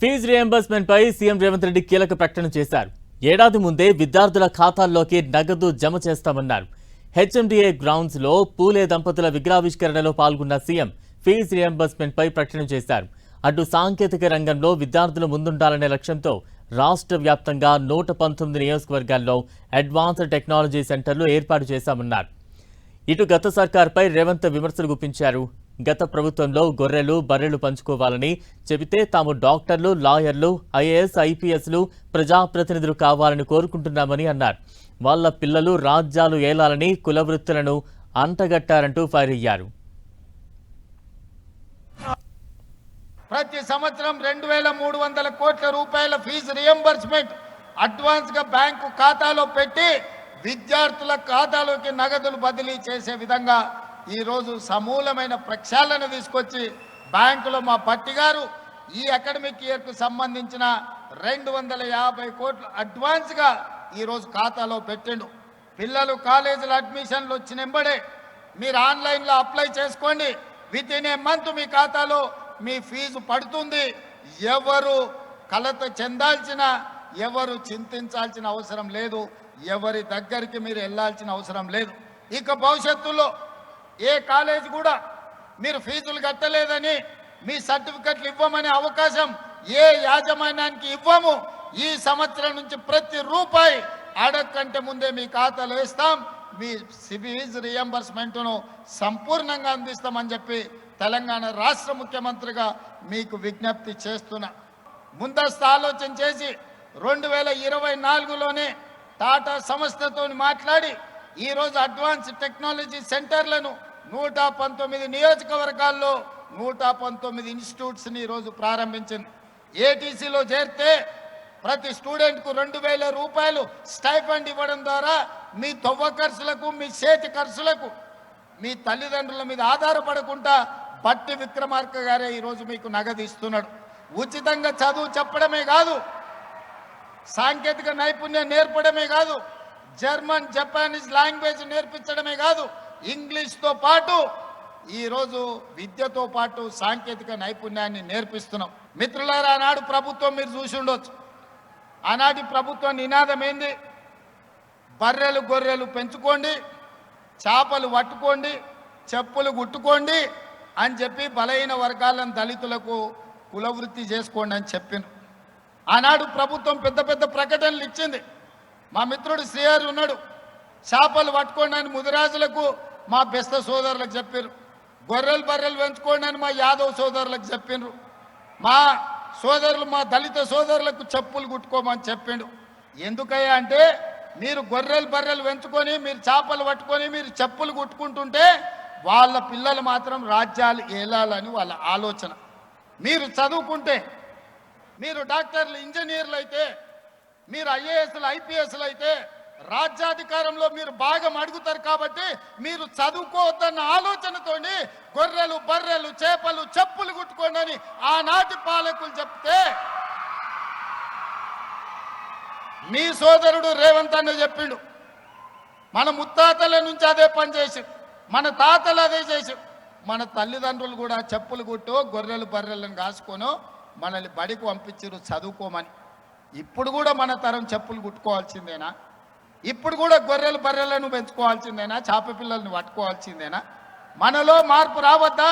Fee reimbursement పై CM Revanth Reddy కీలక ప్రకటన చేశారు. ఏడాది ముందే విద్యార్థుల ఖాతాల్లోకి నగదు జమ చేస్తామన్నారు. హెచ్ఎండిఏ గ్రౌండ్స్ లో పూలే దంపతుల విగ్రహావిష్కరణలో పాల్గొన్న సీఎం ఫీజు రియంబర్స్మెంట్ పై ప్రకటన చేశారు. అటు సాంకేతిక రంగంలో విద్యార్థులు ముందుండాలనే లక్ష్యంతో రాష్ట్ర వ్యాప్తంగా 119 నియోజకవర్గాల్లో అడ్వాన్స్డ్ టెక్నాలజీ సెంటర్లు ఏర్పాటు చేశామన్నారు. ఇటు గత సర్కార్పై రేవంత్ విమర్శలు గుప్పించారు. గత ప్రభుత్వంలో గొర్రెలు బర్రెలు పంచుకోవాలని చెబితే తాము డాక్టర్లు, లాయర్లు, ఐఏఎస్, ఐపీఎస్లు, ప్రజాప్రతినిధులు కావాలని కోరుకుంటున్నామని అన్నారు. వాళ్ళ పిల్లలు రాజ్యాలు ఏలాలని కులవృత్తులను అంటగట్టారంటూ ఫైర్ అయ్యారు. ప్రతి సంవత్సరం 2300 కోట్ల రూపాయల ఫీజు రియంబర్స్మెంట్ అడ్వాన్స్ గా బ్యాంకు ఖాతాలో పెట్టి విద్యార్థుల ఖాతాలోకి నగదులు బదిలీ చేసే విధంగా ఈ రోజు సమూలమైన ప్రక్షాళన తీసుకొచ్చి బ్యాంకులో మా పట్టి గారు ఈ అకాడమిక్ ఇయర్ కు సంబంధించిన 250 కోట్లు అడ్వాన్స్ గా ఈ రోజు ఖాతాలో పెట్టిండు. పిల్లలు కాలేజీల అడ్మిషన్లు వచ్చినెంబడే మీరు ఆన్లైన్ లో అప్లై చేసుకోండి. విత్ ఇన్ ఏ మంత్ మీ ఖాతాలో మీ ఫీజు పడుతుంది. ఎవరు కలత చెందాల్సిన, ఎవరు చింతించాల్సిన అవసరం లేదు. ఎవరి దగ్గరికి మీరు వెళ్ళాల్సిన అవసరం లేదు. ఇక భవిష్యత్తులో ఏ కాలేజీ కూడా మీరు ఫీజులు కట్టలేదని మీ సర్టిఫికెట్లు ఇవ్వమనే అవకాశం ఏ యాజమాన్యానికి ఇవ్వము. ఈ సంవత్సరం నుంచి ప్రతి రూపాయి అడగకంటే ముందే మీ ఖాతాలో వేస్తాం. మీ ఫీజు రియంబర్స్మెంట్ను సంపూర్ణంగా అందిస్తామని చెప్పి తెలంగాణ రాష్ట్ర ముఖ్యమంత్రిగా మీకు విజ్ఞప్తి చేస్తున్నా. ముందస్తు ఆలోచన చేసి 2024లోనే టాటా సంస్థతో మాట్లాడి ఈరోజు అడ్వాన్స్ టెక్నాలజీ సెంటర్లను 119 నియోజకవర్గాల్లో 119 ఇన్స్టిట్యూట్స్ని ఈరోజు ప్రారంభించింది. ఏటీసీలో చేరితే ప్రతి స్టూడెంట్కు 2000 రూపాయలు స్టైఫండ్ ఇవ్వడం ద్వారా మీ తొవ్వ ఖర్చులకు, మీ చేతి ఖర్చులకు, మీ తల్లిదండ్రుల మీద ఆధారపడకుండా బట్టి విక్రమార్క గారే ఈరోజు మీకు నగదు ఇస్తున్నాడు. ఉచితంగా చదువు చెప్పడమే కాదు, సాంకేతిక నైపుణ్యం నేర్పడమే కాదు, జర్మన్, జపానీస్ లాంగ్వేజ్ నేర్పించడమే కాదు, ఇంగ్లీష్తో పాటు ఈరోజు విద్యతో పాటు సాంకేతిక నైపుణ్యాన్ని నేర్పిస్తున్నాం. మిత్రులారా, ఆనాడు ప్రభుత్వం మీరు చూసి ఉండొచ్చు. ఆనాటి ప్రభుత్వం నినాదం ఏంది? బర్రెలు గొర్రెలు పెంచుకోండి, చేపలు పట్టుకోండి, చెప్పులు గుట్టుకోండి అని చెప్పి బలహీన వర్గాలను, దళితులకు కులవృత్తి చేసుకోండి అని చెప్పింది. ఆనాడు ప్రభుత్వం పెద్ద పెద్ద ప్రకటనలు ఇచ్చింది. మా మిత్రుడు శ్రీహరి ఉన్నాడు, చేపలు పట్టుకోండి అని ముదిరాజులకు, మా బెస్త సోదరులకు చెప్పారు. గొర్రెలు బర్రెలు పెంచుకోండి అని మా యాదవ్ సోదరులకు చెప్పిండ్రు. మా సోదరులు, మా దళిత సోదరులకు చెప్పులు కుట్టుకోమని చెప్పిండు. ఎందుకయ్యా అంటే మీరు గొర్రెలు బర్రెలు పెంచుకొని, మీరు చేపలు పట్టుకొని, మీరు చెప్పులు కుట్టుకుంటుంటే వాళ్ళ పిల్లలు మాత్రం రాజ్యాలు ఏలాలని వాళ్ళ ఆలోచన. మీరు చదువుకుంటే, మీరు డాక్టర్లు, ఇంజనీర్లు అయితే, మీరు ఐఏఎస్లు, ఐపీఎస్లు అయితే రాజ్యాధికారంలో మీరు భాగం అడుగుతారు. కాబట్టి మీరు చదువుకోవద్దన్న ఆలోచనతోని గొర్రెలు బర్రెలు చేపలు చెప్పులు కుట్టుకోండి అని ఆనాటి పాలకులు చెప్తే మీ సోదరుడు రేవంత్ అన్న చెప్పిండు. మన ముత్తాతల నుంచి అదే పని చేసి, మన తాతలు అదే చేసి, మన తల్లిదండ్రులు కూడా చెప్పులు కుట్టో గొర్రెలు బర్రెలను కాసుకొనో మనల్ని బడికి పంపించారు చదువుకోమని. ఇప్పుడు కూడా మన తరం చెప్పులు కుట్టుకోవాల్సిందేనా? ఇప్పుడు కూడా గొర్రెలు బర్రెలను పెంచుకోవాల్సిందేనా? చేప పిల్లల్ని పట్టుకోవాల్సిందేనా? మనలో మార్పు రావద్దా?